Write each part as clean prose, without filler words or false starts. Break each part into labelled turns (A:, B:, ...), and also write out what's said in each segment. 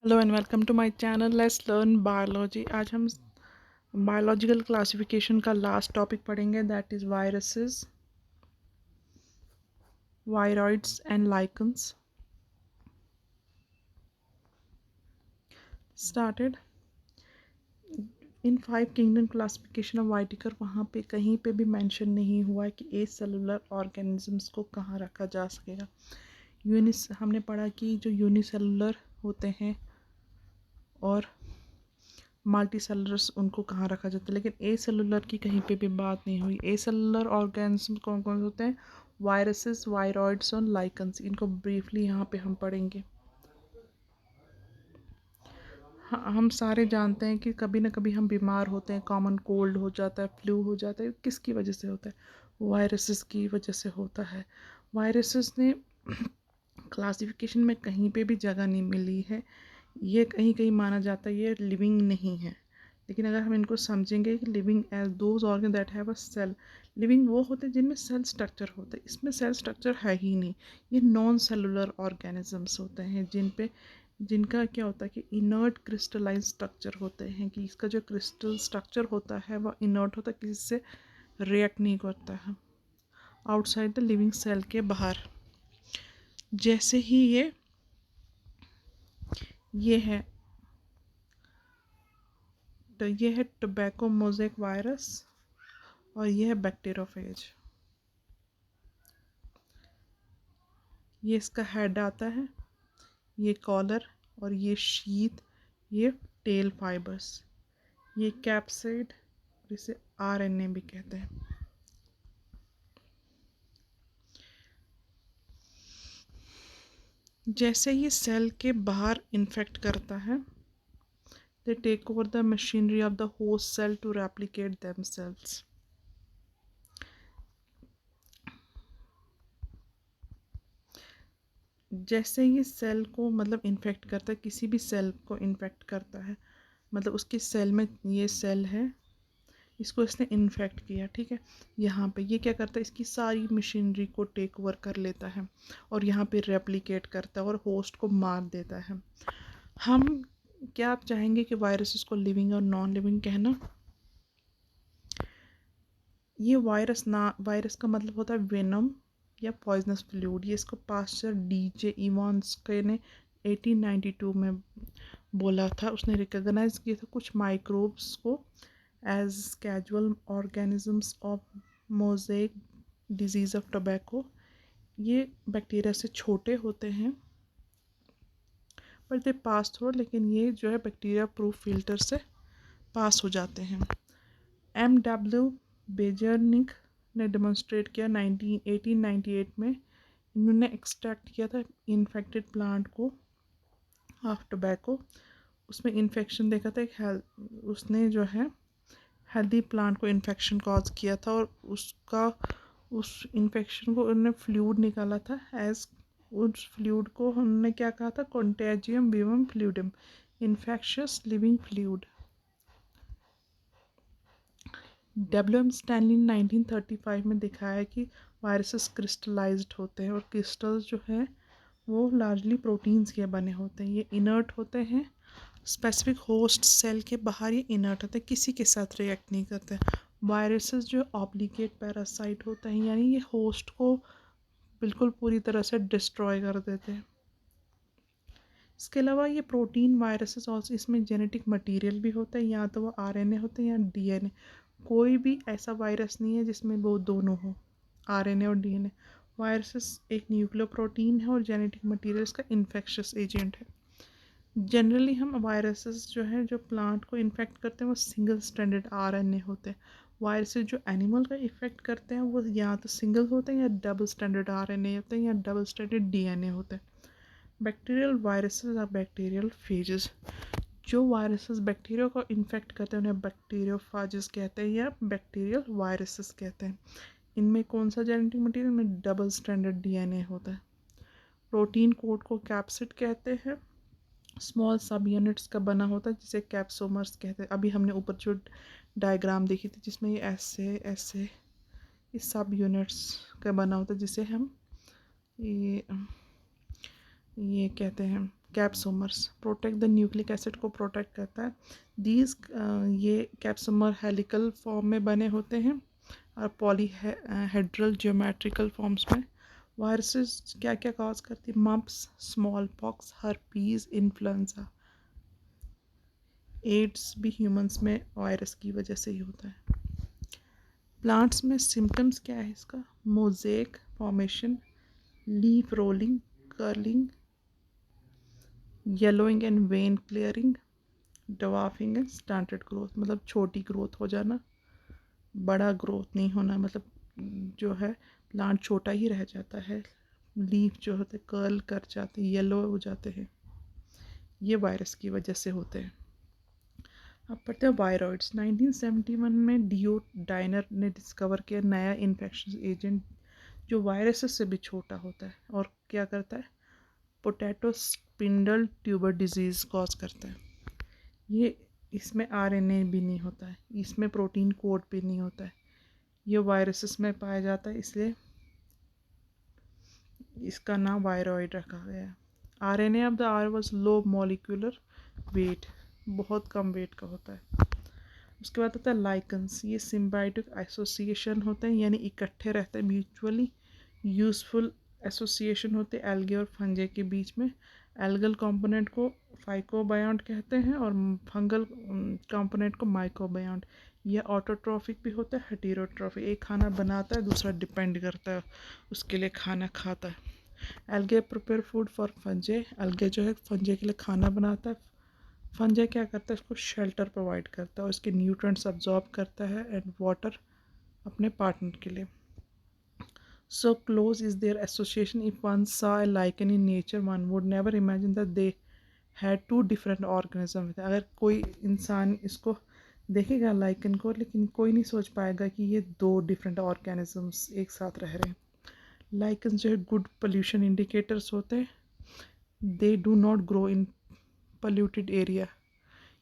A: Hello and welcome to my channel. Let's learn biology. आज हम biological classification का last topic पढ़ेंगे, that is viruses, viroids and lichens. Started in 5 kingdom classification of Whittaker. वहाँ पे कहीं पे भी मेंशन नहीं हुआ है कि ए सेलुलर ऑर्गेनिजम्स को कहाँ रखा जा सकेगा। हमने पढ़ा कि जो यूनिसेलुलर होते हैं और मल्टी सेलुलर्स उनको कहाँ रखा जाता है, लेकिन ए सेलुलर की कहीं पे भी बात नहीं हुई। ए सेलुलर ऑर्गेनिज्म कौन कौन से होते हैं? वायरसेस, वायरॉइड्स और लाइकन्स। इनको ब्रीफली यहाँ पे हम पढ़ेंगे। हम सारे जानते हैं कि कभी ना कभी हम बीमार होते हैं, कॉमन कोल्ड हो जाता है, फ्लू हो जाता है। किसकी वजह से होता है? वायरसेस की वजह से होता है। वायरसेस ने क्लासिफिकेशन में कहीं पे भी जगह नहीं मिली है। ये कहीं कहीं माना जाता है ये लिविंग नहीं है, लेकिन अगर हम इनको समझेंगे कि living as those organ that have a cell. Living वो होते हैं जिनमें सेल स्ट्रक्चर होता है, इसमें सेल स्ट्रक्चर है ही नहीं। ये नॉन सेलुलर ऑर्गेनिजम्स होते हैं जिनका क्या होता है कि इनर्ट क्रिस्टलाइन स्ट्रक्चर होते हैं, कि इसका जो क्रिस्टल स्ट्रक्चर होता है वह इनर्ट होता है, किसी से रिएक्ट नहीं करता है आउटसाइड द लिविंग सेल के बाहर। जैसे ही ये है, तो ये है टोबैको मोज़ेक वायरस और ये है बैक्टीरियोफेज। ये इसका हेड आता है, ये कॉलर और ये शीथ, ये टेल फाइबर्स, ये कैप्सिड, इसे आरएनए भी कहते हैं। जैसे ये सेल के बाहर इन्फेक्ट करता है, they take over the machinery of the host cell to replicate themselves. जैसे ये सेल को मतलब इन्फेक्ट करता है, किसी भी सेल को इन्फेक्ट करता है, मतलब उसके सेल में ये सेल है, इसको इसने इन्फेक्ट किया, ठीक है। यहाँ पे ये क्या करता है, इसकी सारी मशीनरी को टेक ओवर कर लेता है और यहाँ पे रेप्लिकेट करता है और होस्ट को मार देता है। हम क्या आप चाहेंगे कि वायरसेस को लिविंग और नॉन लिविंग कहना? ये वायरस का मतलब होता है वेनम या पॉइजनस फ्लूइड। ये इसको पास्टर डीजे इवांस ने 1892 में बोला था। उसने रिकॉग्नाइज किया था कुछ माइक्रोब्स को as causal organisms of mosaic disease of tobacco. ये बैक्टीरिया से छोटे होते हैं पर दे पास थ्रू, लेकिन ये जो है बैक्टीरिया प्रूफ फिल्टर से पास हो जाते हैं। M.W. बेजरनिक ने डेमोन्स्ट्रेट किया 1898 में। इन्होंने एक्सट्रैक्ट किया था इन्फेक्टेड प्लांट को ऑफ टोबैको। उसमें इन्फेक्शन देखा था, उसने जो है हेल्दी प्लांट को इन्फेक्शन कॉज किया था और उस इन्फेक्शन को उन्होंने फ्लूइड निकाला था एज उस फ्लूइड को उन्होंने क्या कहा था? कॉन्टेजियम विवम फ्लूइडम, infectious living fluid. W M Stanley ने 1935 में दिखाया कि वायरसेस क्रिस्टलाइज्ड होते हैं और क्रिस्टल्स जो है वो लार्जली प्रोटीन्स के बने होते हैं। ये इनर्ट होते हैं, स्पेसिफिक होस्ट सेल के बाहर ये इनर्ट होते हैं, किसी के साथ रिएक्ट नहीं करते। वायरसेस जो ऑब्लिगेट पैरासाइट होते हैं, यानी ये होस्ट को बिल्कुल पूरी तरह से डिस्ट्रॉय कर देते हैं। इसके अलावा ये प्रोटीन वायरसेस और इसमें जेनेटिक मटेरियल भी होता है, या तो वो आरएनए होते हैं या डीएनए। कोई भी ऐसा वायरस नहीं है जिसमें वो दोनों हो, आरएनए और डीएनए। वायरसेस एक न्यूक्लियो प्रोटीन है और जेनेटिक मटेरियल इसका इन्फेक्शियस एजेंट है। जनरली हम वायरसेस जो है जो प्लांट को इन्फेक्ट करते हैं वो सिंगल स्ट्रैंडेड आरएनए होते हैं। वायरसेस जो एनिमल का इफेक्ट करते हैं वो या तो सिंगल होते हैं या डबल स्ट्रैंडेड आरएनए होते हैं या डबल स्ट्रैंडेड डीएनए होते हैं। बैक्टीरियल वायरसेस और बैक्टीरियल फेजेस। जो वायरसेस बैक्टीरिया को इन्फेक्ट करते हैं उन्हें बैक्टीरियोफाजेस कहते हैं या बैक्टीरियल वायरसेस कहते हैं। इनमें कौन सा जेनेटिक मटेरियल में डबल स्ट्रैंडेड डीएनए होता है। प्रोटीन कोड को कैप्सिड कहते हैं। स्मॉल सब यूनिट्स का बना होता है जिसे कैप्सोमर्स कहते हैं। अभी हमने ऊपर जो डायग्राम देखी थी जिसमें ये ऐसे ऐसे इस सब यूनिट्स का बना होता है जिसे हम ये कहते हैं capsomeres protect the nucleic acid को प्रोटेक्ट करता है। दीज ये कैप्सोमर हेलिकल फॉर्म में बने होते हैं और पॉलीहेड्रल ज्योमेट्रिकल फॉर्म्स में। वायरसेस क्या क्या कॉज करती है? Mumps, small pox, herpes, influenza. AIDS भी ह्यूमंस में वायरस की वजह से ही होता है। प्लांट्स में सिम्टम्स क्या है इसका? Mosaic formation, leaf rolling, curling, yellowing and vein clearing, dwarfing and stunted growth, मतलब छोटी ग्रोथ हो जाना, बड़ा ग्रोथ नहीं होना, मतलब जो है प्लांट छोटा ही रह जाता है। लीफ जो होते कर्ल कर जाते, येलो हो जाते हैं, ये वायरस की वजह से होते हैं। अब पढ़ते हैं वायरॉइड्स। 1971 में डीओ डाइनर ने डिस्कवर किया नया इन्फेक्शन एजेंट जो वायरसेस से भी छोटा होता है और क्या करता है? Potato spindle tuber disease cause करता है। ये इसमें आरएनए भी नहीं होता है, इसमें प्रोटीन कोड भी नहीं होता है, ये वायरसेस में पाया जाता है, इसलिए इसका नाम वायरॉइड रखा गया है। RNA of the R was low molecular weight, बहुत कम वेट का होता है। उसके बाद आता है लाइकन्स। ये सिम्बायोटिक एसोसिएशन होते हैं, यानी इकट्ठे रहते हैं, म्यूचुअली यूजफुल एसोसिएशन होते हैं एल्गे और फंजे के बीच में। एल्गल कंपोनेंट को फाइकोबायोंट कहते हैं और फंगल कंपोनेंट को माइकोबायोंट। ये ऑटोट्रॉफिक भी होता है, हेटेरोट्रॉफिक। एक खाना बनाता है, दूसरा डिपेंड करता है उसके लिए खाना खाता है। Algae prepare food for फंजे। Algae जो है फंजे के लिए खाना बनाता है। फंजा क्या करता है? इसको शेल्टर प्रोवाइड करता है और इसके न्यूट्रिएंट्स अब्जॉर्ब करता है एंड वाटर अपने पार्टनर के लिए। So close is their association, if one saw a lichen in nature one would never imagine that they had two different organism. अगर कोई इंसान इसको देखेगा लाइकन को, लेकिन कोई नहीं सोच पाएगा कि ये दो डिफरेंट ऑर्गेनिजम्स एक साथ रह रहे हैं। लाइकन जो है गुड पोल्यूशन इंडिकेटर्स होते हैं। They do not grow in polluted area,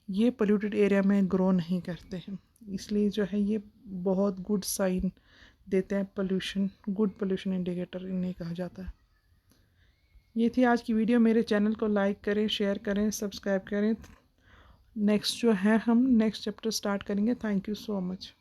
A: ये पोल्यूटेड एरिया में ग्रो नहीं करते हैं, इसलिए जो है ये बहुत गुड साइन देते हैं। पोल्यूशन, गुड पोल्यूशन इंडिकेटर इन्हें कहा जाता है। ये थी आज की वीडियो। मेरे चैनल को लाइक करें, शेयर करें, सब्सक्राइब करें। नेक्स्ट जो है हम नेक्स्ट चैप्टर स्टार्ट करेंगे। Thank you so much.